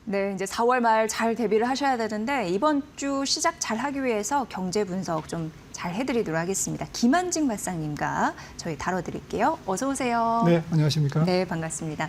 네, 이제 4월 말 잘 대비를 하셔야 되는데 이번 주 시작 잘 하기 위해서 경제 분석 좀 잘 해드리도록 하겠습니다. 김한직 박사님과 저희 다뤄드릴게요. 어서 오세요. 네, 안녕하십니까? 네, 반갑습니다.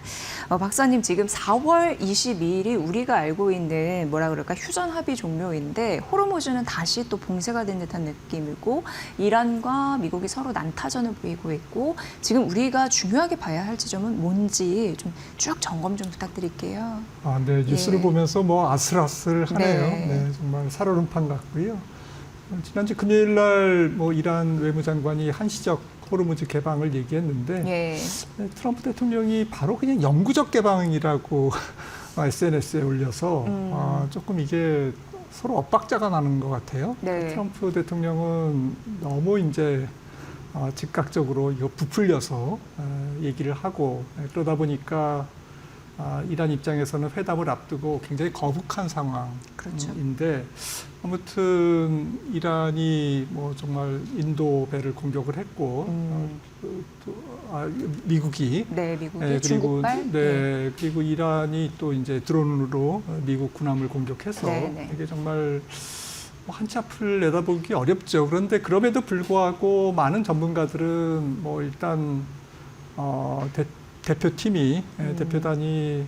박사님 지금 4월 22일이 우리가 알고 있는 뭐라 그럴까 휴전 합의 종료인데 호르무즈는 다시 또 봉쇄가 된 듯한 느낌이고 이란과 미국이 서로 난타전을 보이고 있고 지금 우리가 중요하게 봐야 할 지점은 뭔지 좀 쭉 점검 좀 부탁드릴게요. 네, 뉴스를 예. 보면서 뭐 아슬아슬하네요. 네. 네, 정말 살얼음판 같고요. 지난주 금요일 날 뭐 이란 외무장관이 한시적 호르무즈 개방을 얘기했는데 예. 트럼프 대통령이 바로 그냥 영구적 개방이라고 SNS에 올려서 조금 이게 서로 엇박자가 나는 것 같아요. 네. 트럼프 대통령은 너무 이제 즉각적으로 이거 부풀려서 얘기를 하고 그러다 보니까 이란 입장에서는 회담을 앞두고 굉장히 거북한 그렇죠. 상황인데 아무튼 이란이 뭐 정말 인도 배를 공격을 했고 미국이 네, 미국이 그리고 중국발. 그리고 이란이 또 이제 드론으로 미국 군함을 공격해서 네. 이게 정말 한치 앞을 내다보기 어렵죠. 그런데 그럼에도 불구하고 많은 전문가들은 뭐 일단 대표팀이 대표단이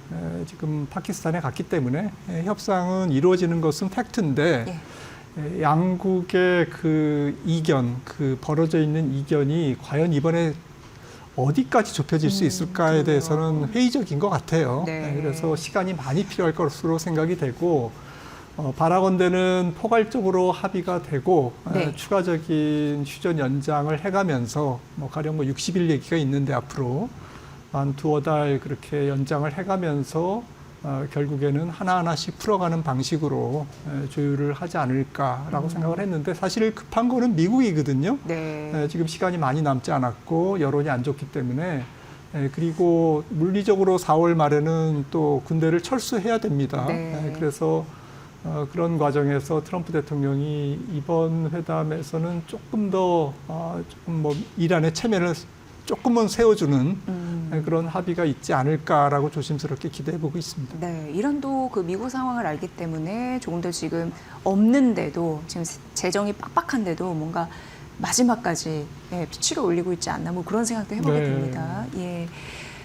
지금 파키스탄에 갔기 때문에 협상은 이루어지는 것은 팩트인데 양국의 그 이견, 그 벌어져 있는 이견이 과연 이번에 어디까지 좁혀질 수 있을까에 대해서는 회의적인 것 같아요. 네. 그래서 시간이 많이 필요할 것으로 생각이 되고 바라건대는 포괄적으로 합의가 되고 추가적인 휴전 연장을 해가면서 뭐 가령 뭐 60일 얘기가 있는데 앞으로 한 두어 달 그렇게 연장을 해가면서 결국에는 하나하나씩 풀어가는 방식으로 조율을 하지 않을까라고 생각을 했는데 사실 급한 거는 미국이거든요. 네. 지금 시간이 많이 남지 않았고 여론이 안 좋기 때문에 그리고 물리적으로 4월 말에는 또 군대를 철수해야 됩니다. 그래서 그런 과정에서 트럼프 대통령이 이번 회담에서는 조금 더 조금 뭐 이란의 체면을 조금은 세워주는 그런 합의가 있지 않을까라고 조심스럽게 기대해보고 있습니다. 네, 이란도 그 미국 상황을 알기 때문에 조금 더 지금 없는데도 지금 재정이 빡빡한데도 뭔가 마지막까지 피치를 올리고 있지 않나 뭐 그런 생각도 해보게 됩니다. 예.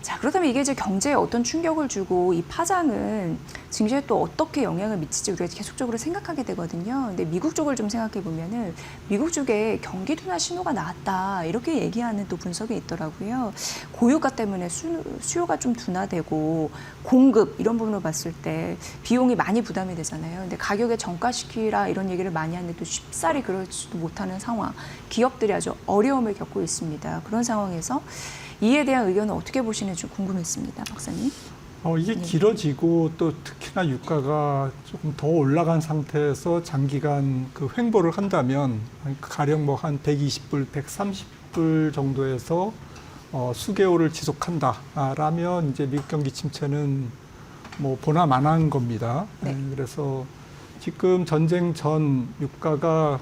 자, 그렇다면 이게 이제 경제에 어떤 충격을 주고 이 파장은 증시에 또 어떻게 영향을 미칠지 우리가 계속적으로 생각하게 되거든요. 근데 미국 쪽을 좀 생각해 보면은 미국 쪽에 경기 둔화 신호가 나왔다 이렇게 얘기하는 또 분석이 있더라고요. 고유가 때문에 수요가 좀 둔화되고 공급 이런 부분을 봤을 때 비용이 많이 부담이 되잖아요. 근데 가격에 전가시키라 이런 얘기를 많이 하는데 또 쉽사리 그러지도 못하는 상황. 기업들이 아주 어려움을 겪고 있습니다. 그런 상황에서 이에 대한 의견은 어떻게 보시는지 궁금했습니다, 박사님. 이게 길어지고 또 특히나 유가가 조금 더 올라간 상태에서 장기간 그 횡보를 한다면 가령 뭐 한 120불, 130불 정도에서 수개월을 지속한다라면 이제 미국 경기 침체는 뭐 보나 마나한 겁니다. 그래서 지금 전쟁 전 유가가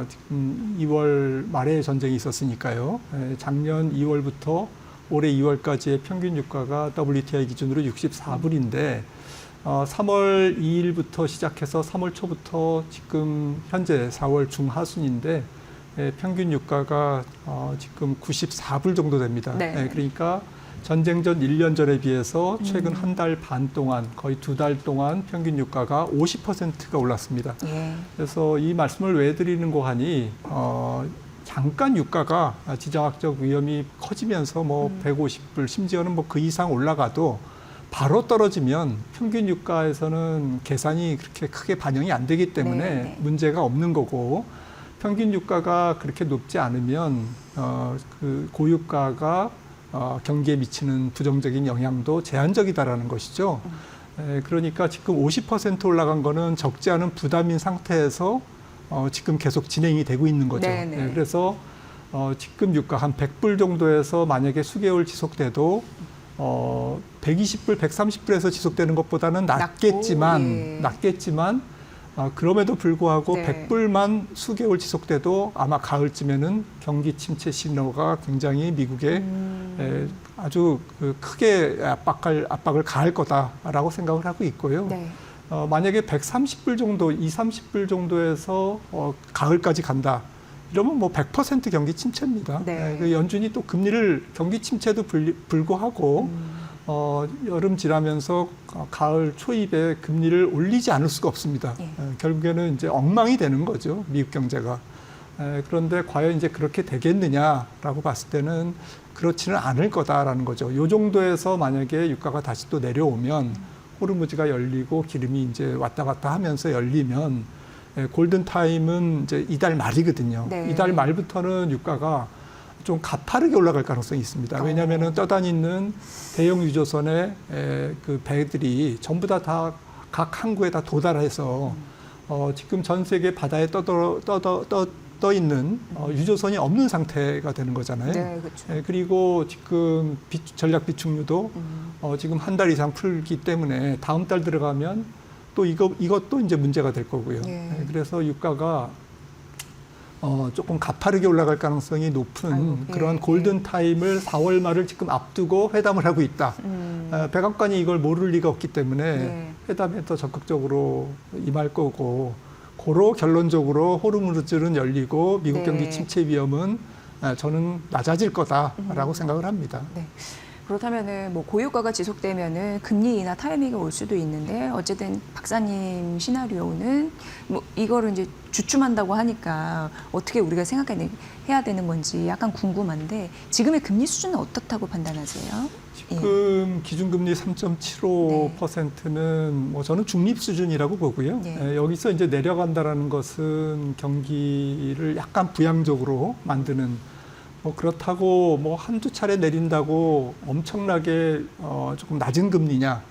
지금 2월 말에 전쟁이 있었으니까요. 작년 2월부터 올해 2월까지의 평균 유가가 WTI 기준으로 64불인데 3월 2일부터 시작해서 3월 초부터 지금 현재 4월 중하순인데 평균 유가가 지금 94불 정도 됩니다. 그러니까 전쟁 전 1년 전에 비해서 최근 한 달 반 동안 거의 2달 동안 평균 유가가 50%가 올랐습니다. 그래서 이 말씀을 왜 드리는 거 하니 잠깐 유가가 지정학적 위험이 커지면서 뭐 150불 심지어는 뭐 그 이상 올라가도 바로 떨어지면 평균 유가에서는 계산이 그렇게 크게 반영이 안 되기 때문에 문제가 없는 거고 평균 유가가 그렇게 높지 않으면 그 고유가가 경기에 미치는 부정적인 영향도 제한적이다라는 것이죠. 그러니까 지금 50% 올라간 거는 적지 않은 부담인 상태에서 지금 계속 진행이 되고 있는 거죠. 그래서 지금 유가 한 100불 정도에서 만약에 수개월 지속돼도 120불, 130불에서 지속되는 것보다는 낫겠지만 그럼에도 불구하고 네. 100불만 수개월 지속돼도 아마 가을쯤에는 경기 침체 신호가 굉장히 미국에 아주 크게 압박을 가할 거다라고 생각을 하고 있고요. 네. 만약에 130불 정도, 30불 정도에서 가을까지 간다. 이러면 뭐 100% 경기 침체입니다. 네. 그 연준이 또 금리를 경기 침체도 불구하고 여름 지나면서 가을 초입에 금리를 올리지 않을 수가 없습니다. 예. 결국에는 이제 엉망이 되는 거죠, 미국 경제가. 그런데 과연 이제 그렇게 되겠느냐라고 봤을 때는 그렇지는 않을 거다라는 거죠. 요 정도에서 만약에 유가가 다시 또 내려오면 호르무즈가 열리고 기름이 이제 왔다 갔다 하면서 열리면 골든 타임은 이제 이달 말이거든요. 네. 이달 말부터는 유가가 좀 가파르게 올라갈 가능성이 있습니다. 왜냐하면은 떠다니는 대형 유조선의 그 배들이 전부 다 각 항구에 다 도달해서 지금 전 세계 바다에 떠 있는 유조선이 없는 상태가 되는 거잖아요. 네, 그렇죠. 그리고 지금 전략 비축유도 지금 한 달 이상 풀기 때문에 다음 달 들어가면 또 이것도 이제 문제가 될 거고요. 예. 그래서 유가가 조금 가파르게 올라갈 가능성이 높은 아이고, 예, 그런 골든 타임을 4월 말을 지금 앞두고 회담을 하고 있다. 백악관이 이걸 모를 리가 없기 때문에 예. 회담에 더 적극적으로 임할 거고, 고로 결론적으로 호르무즈는 열리고 미국 네. 경기 침체 위험은 저는 낮아질 거다라고 생각을 합니다. 네. 그렇다면은 뭐 고유가가 지속되면은 금리 인하 타이밍이 올 수도 있는데 어쨌든 박사님 시나리오는 뭐 이거를 이제 주춤한다고 하니까 어떻게 우리가 생각해야 되는 건지 약간 궁금한데 지금의 금리 수준은 어떻다고 판단하세요? 지금 기준금리 3.75%는 뭐 저는 중립 수준이라고 보고요. 네. 여기서 이제 내려간다라는 것은 경기를 약간 부양적으로 만드는, 뭐 그렇다고 뭐 한두 차례 내린다고 엄청나게 조금 낮은 금리냐,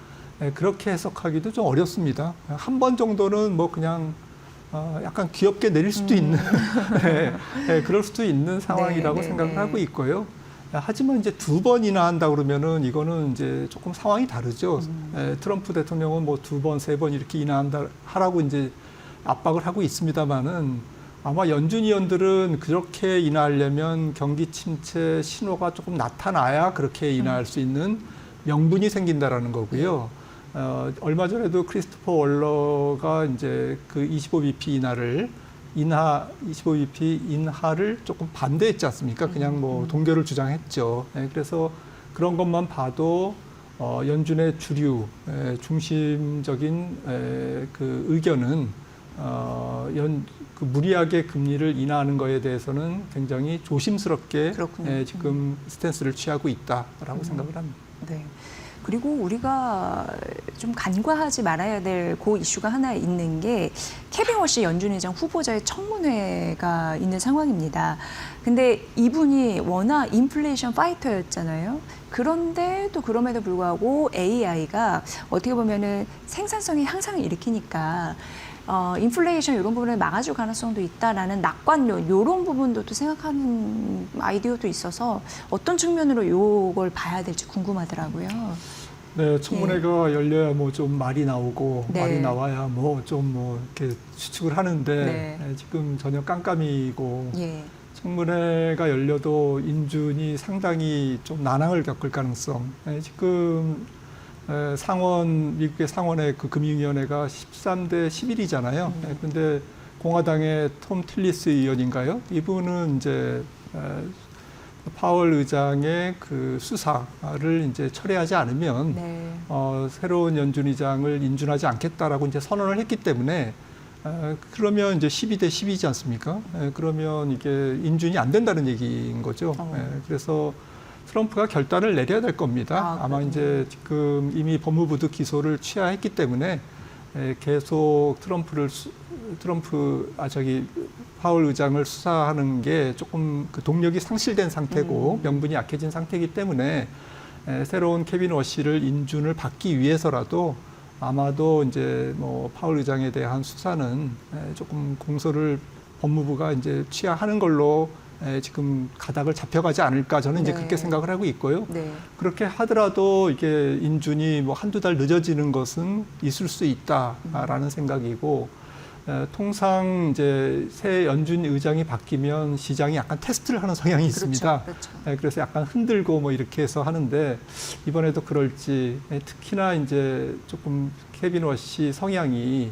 그렇게 해석하기도 좀 어렵습니다. 한 번 정도는 뭐 그냥 약간 귀엽게 내릴 수도 있는 그럴 수도 있는 상황이라고 네, 생각을 네. 하고 있고요. 하지만 이제 2번이나 한다 그러면은 이거는 이제 조금 상황이 다르죠. 트럼프 대통령은 뭐 2번, 3번 이렇게 하라고 이제 압박을 하고 있습니다만은 아마 연준위원들은 그렇게 인하하려면 경기 침체 신호가 조금 나타나야 그렇게 인하할 수 있는 명분이 생긴다라는 거고요. 얼마 전에도 크리스토퍼 월러가 이제 그 25bp 25bp 인하를 조금 반대했지 않습니까? 그냥 뭐 동결을 주장했죠. 그래서 그런 것만 봐도 연준의 주류 중심적인 그 의견은 그 무리하게 금리를 인하하는 거에 대해서는 굉장히 조심스럽게 지금 스탠스를 취하고 있다라고 생각을 합니다. 네. 그리고 우리가 좀 간과하지 말아야 될 그 이슈가 하나 있는 게 케빈 워시 연준 의장 후보자의 청문회가 있는 상황입니다. 근데 이분이 워낙 인플레이션 파이터였잖아요. 그런데 또 그럼에도 불구하고 AI가 어떻게 보면은 생산성의 향상을 일으키니까 인플레이션 이런 부분을 막아줄 가능성도 있다라는 낙관론 이런 부분도 또 생각하는 아이디어도 있어서 어떤 측면으로 이걸 봐야 될지 궁금하더라고요. 네, 청문회가 열려야 뭐 좀 말이 나오고 네. 말이 나와야 뭐 좀 뭐 이렇게 추측을 하는데 네. 지금 전혀 깜깜이고 예. 청문회가 열려도 인준이 상당히 좀 난항을 겪을 가능성. 지금 미국의 상원의 그 금융위원회가 13대 11이잖아요. 그런데 공화당의 톰 틸리스 의원인가요? 이분은 이제 파월 의장의 그 수사를 이제 철회하지 않으면 네. 새로운 연준 의장을 인준하지 않겠다라고 이제 선언을 했기 때문에 그러면 이제 12대 10이지 않습니까? 그러면 이게 인준이 안 된다는 얘기인 거죠. 그래서 트럼프가 결단을 내려야 될 겁니다. 아마 이제 지금 이미 법무부도 기소를 취하했기 때문에 계속 파월 의장을 수사하는 게 조금 그 동력이 상실된 상태고 명분이 약해진 상태이기 때문에 새로운 케빈 워시를 인준을 받기 위해서라도 아마도 이제 뭐 파월 의장에 대한 수사는 조금 공소를 법무부가 이제 취하하는 걸로 지금 가닥을 잡혀가지 않을까 저는 이제 그렇게 생각을 하고 있고요. 네. 그렇게 하더라도 이게 인준이 뭐 한두 달 늦어지는 것은 있을 수 있다라는 생각이고 통상 이제 새 연준 의장이 바뀌면 시장이 약간 테스트를 하는 성향이 있습니다. 그렇죠. 그래서 약간 흔들고 뭐 이렇게 해서 하는데 이번에도 그럴지 특히나 이제 조금 케빈 워시 성향이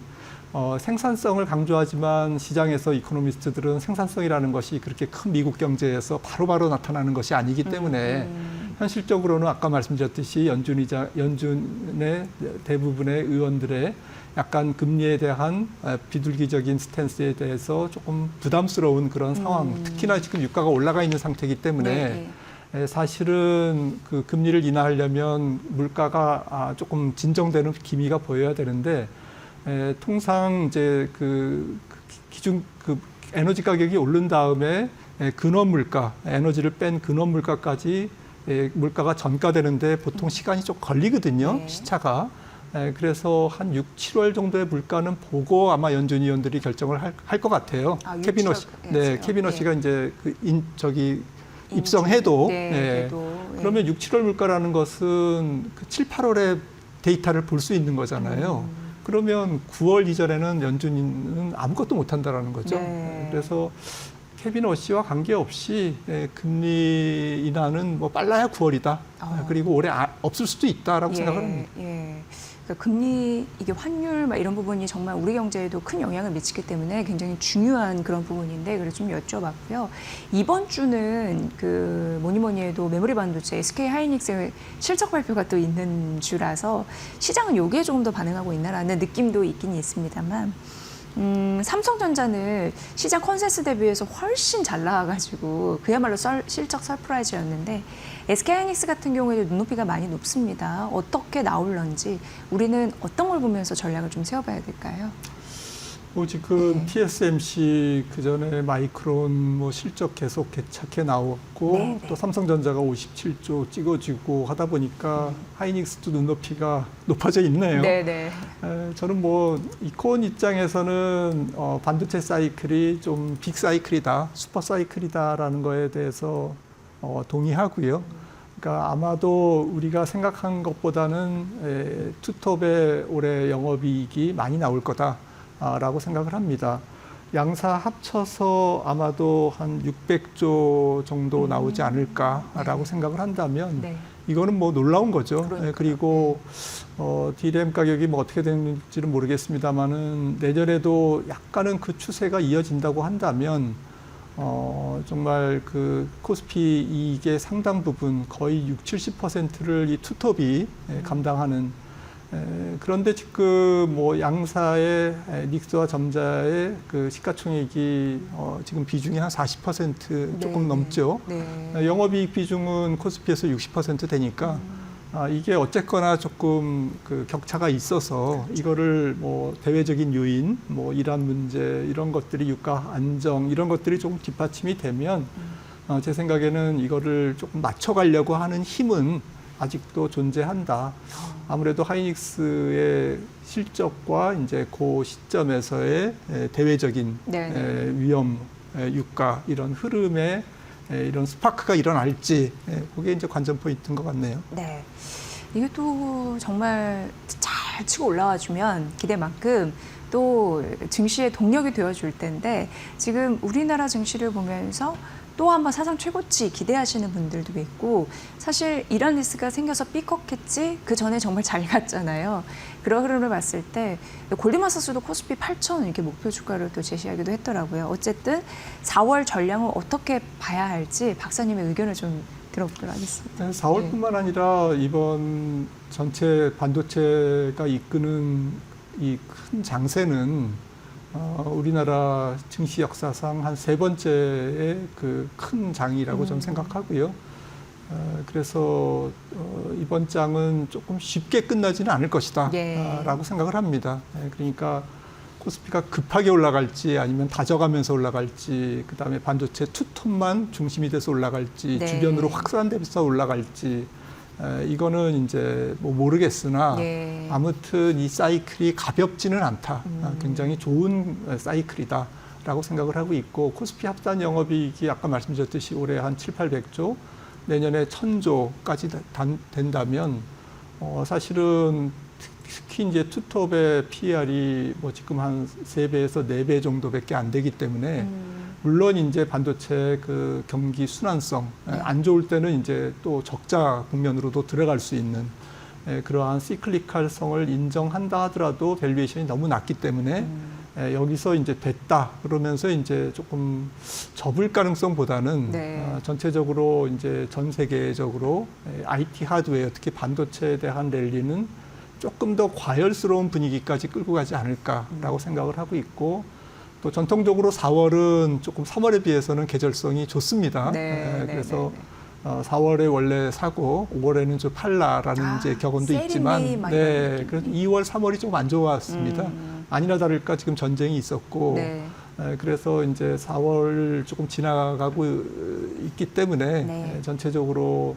생산성을 강조하지만 시장에서 이코노미스트들은 생산성이라는 것이 그렇게 큰 미국 경제에서 바로바로 나타나는 것이 아니기 때문에 현실적으로는 아까 말씀드렸듯이 연준의 대부분의 의원들의 약간 금리에 대한 비둘기적인 스탠스에 대해서 조금 부담스러운 그런 상황, 특히나 지금 유가가 올라가 있는 상태이기 때문에 사실은 그 금리를 인하하려면 물가가 조금 진정되는 기미가 보여야 되는데 통상 이제 기준 에너지 가격이 오른 다음에 근원 물가, 에너지를 뺀 근원 물가까지 물가가 전가되는데 보통 시간이 좀 걸리거든요. 시차가. 그래서 한 6, 7월 정도의 물가는 보고 아마 연준 위원들이 결정을 할 것 같아요. 케빈 워시가 이제 입성해도. 그러면 6, 7월 물가라는 것은 7, 8월에 데이터를 볼 수 있는 거잖아요. 그러면 9월 이전에는 연준은 아무것도 못 한다라는 거죠. 그래서 케빈 워시와 관계없이 금리 인하는 뭐 빨라야 9월이다. 그리고 올해 없을 수도 있다라고 생각을 합니다. 그러니까 금리, 이게 환율 막 이런 부분이 정말 우리 경제에도 큰 영향을 미치기 때문에 굉장히 중요한 그런 부분인데 그래서 좀 여쭤봤고요. 이번 주는 뭐니 해도 메모리 반도체 SK 하이닉스의 실적 발표가 또 있는 주라서 시장은 여기에 조금 더 반응하고 있나라는 느낌도 있긴 있습니다만 삼성전자는 시장 컨센서스 대비해서 훨씬 잘 나와가지고 그야말로 실적 서프라이즈였는데 SK하이닉스 같은 경우에도 눈높이가 많이 높습니다. 어떻게 나올런지 우리는 어떤 걸 보면서 전략을 좀 세워봐야 될까요? 지금 TSMC 그전에 마이크론 뭐 실적 계속 개착해 나왔고 또 삼성전자가 57조 찍어지고 하다 보니까 하이닉스도 눈높이가 높아져 있네요. 저는 뭐 이콘 입장에서는 반도체 사이클이 좀 빅 사이클이다, 슈퍼 사이클이다라는 거에 대해서 동의하고요. 그러니까 아마도 우리가 생각한 것보다는 투톱의 올해 영업이익이 많이 나올 거다라고 생각을 합니다. 양사 합쳐서 아마도 한 600조 정도 나오지 않을까라고 생각을 한다면 이거는 뭐 놀라운 거죠. 그리고 DRAM 가격이 뭐 어떻게 되는지는 모르겠습니다만은 내년에도 약간은 그 추세가 이어진다고 한다면 정말 코스피 이익의 상당 부분 거의 60, 70%를 이 투톱이 감당하는 그런데 지금 뭐 양사의 닉스와 점자의 시가총액이 지금 비중이 한 40% 조금 넘죠. 영업이익 비중은 코스피에서 60% 되니까 이게 어쨌거나 조금 격차가 있어서 이거를 뭐 대외적인 요인, 뭐 이란 문제 이런 것들이 유가 안정 이런 것들이 조금 뒷받침이 되면 제 생각에는 이거를 조금 맞춰가려고 하는 힘은 아직도 존재한다. 아무래도 하이닉스의 실적과 이제 그 시점에서의 대외적인 위험, 유가 이런 흐름에 이런 스파크가 일어날지 그게 이제 관전 포인트인 것 같네요. 이게 또 정말 잘 치고 올라와주면 기대만큼 또 증시의 동력이 되어줄 텐데 지금 우리나라 증시를 보면서 또 한번 사상 최고치 기대하시는 분들도 있고 사실 이런 리스크가 생겨서 삐걱했지 그 전에 정말 잘 갔잖아요. 그런 흐름을 봤을 때 골드만삭스도 코스피 8,000 이렇게 목표 주가를 또 제시하기도 했더라고요. 어쨌든 4월 전량을 어떻게 봐야 할지 박사님의 의견을 좀 들어보도록 하겠습니다. 4월뿐만 아니라 이번 전체 반도체가 이끄는 이 큰 장세는 우리나라 증시 역사상 한 3번째의 큰 장이라고 좀 생각하고요. 그래서 이번 장은 조금 쉽게 끝나지는 않을 것이다 라고 생각을 합니다. 그러니까 코스피가 급하게 올라갈지 아니면 다져가면서 올라갈지 그다음에 반도체 투톱만 중심이 돼서 올라갈지 주변으로 확산돼서 올라갈지 이거는 이제 뭐 모르겠으나 아무튼 이 사이클이 가볍지는 않다. 굉장히 좋은 사이클이다라고 생각을 하고 있고 코스피 합산 영업이익이 아까 말씀드렸듯이 올해 한 7, 800조 내년에 1000조까지 된다면 사실은 특히 이제 투톱의 PER이 뭐 지금 한 3배에서 4배 정도밖에 안 되기 때문에 물론 이제 반도체 그 경기 순환성 안 좋을 때는 이제 또 적자 국면으로도 들어갈 수 있는 그러한 시클리컬성을 인정한다 하더라도 밸류에이션이 너무 낮기 때문에 여기서 이제 됐다 그러면서 이제 조금 접을 가능성보다는 네. 전체적으로 이제 전 세계적으로 IT 하드웨어 특히 반도체에 대한 랠리는 조금 더 과열스러운 분위기까지 끌고 가지 않을까라고 생각을 하고 있고 또 전통적으로 4월은 조금 3월에 비해서는 계절성이 좋습니다. 네, 그래서 네, 네. 4월에 원래 사고 5월에는 좀 팔라라는 이제 격언도 있지만 그래서 2월, 3월이 좀 안 좋았습니다. 아니나 다를까 지금 전쟁이 있었고 네. 그래서 이제 4월 조금 지나가고 있기 때문에 네. 전체적으로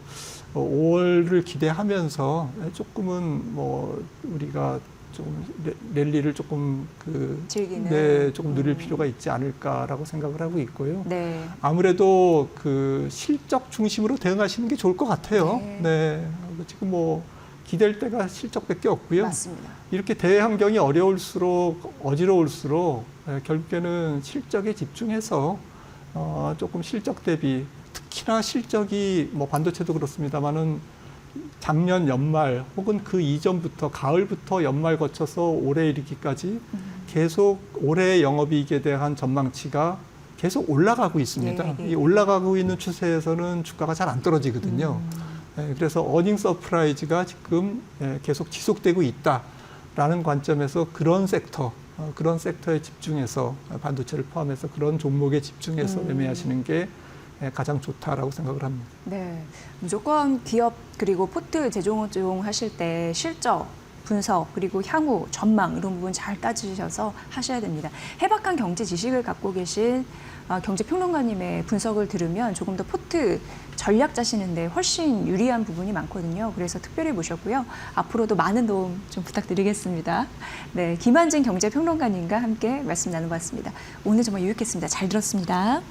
5월을 기대하면서 조금은 뭐 우리가 좀 랠리를 조금 즐기는 조금 누릴 필요가 있지 않을까라고 생각을 하고 있고요. 네. 아무래도 그 실적 중심으로 대응하시는 게 좋을 것 같아요. 네. 지금 뭐 기댈 때가 실적밖에 없고요. 맞습니다. 이렇게 대외 환경이 어지러울수록 결국에는 실적에 집중해서 조금 실적 대비 특히나 실적이 뭐 반도체도 그렇습니다만은 작년 연말 혹은 그 이전부터 가을부터 연말 거쳐서 올해 이르기까지 계속 올해 영업이익에 대한 전망치가 계속 올라가고 있습니다. 이 올라가고 있는 추세에서는 주가가 잘 안 떨어지거든요. 그래서 어닝 서프라이즈가 지금 계속 지속되고 있다라는 관점에서 그런 섹터에 집중해서 반도체를 포함해서 그런 종목에 집중해서 매매하시는 게 가장 좋다라고 생각을 합니다. 네, 무조건 기업 그리고 포트 재조정하실 때 실적 분석 그리고 향후 전망 이런 부분 잘 따지셔서 하셔야 됩니다. 해박한 경제 지식을 갖고 계신 경제평론가님의 분석을 들으면 조금 더 포트 전략 짜시는데 훨씬 유리한 부분이 많거든요. 그래서 특별히 모셨고요. 앞으로도 많은 도움 좀 부탁드리겠습니다. 네, 김한진 경제평론가님과 함께 말씀 나눠봤습니다. 오늘 정말 유익했습니다. 잘 들었습니다.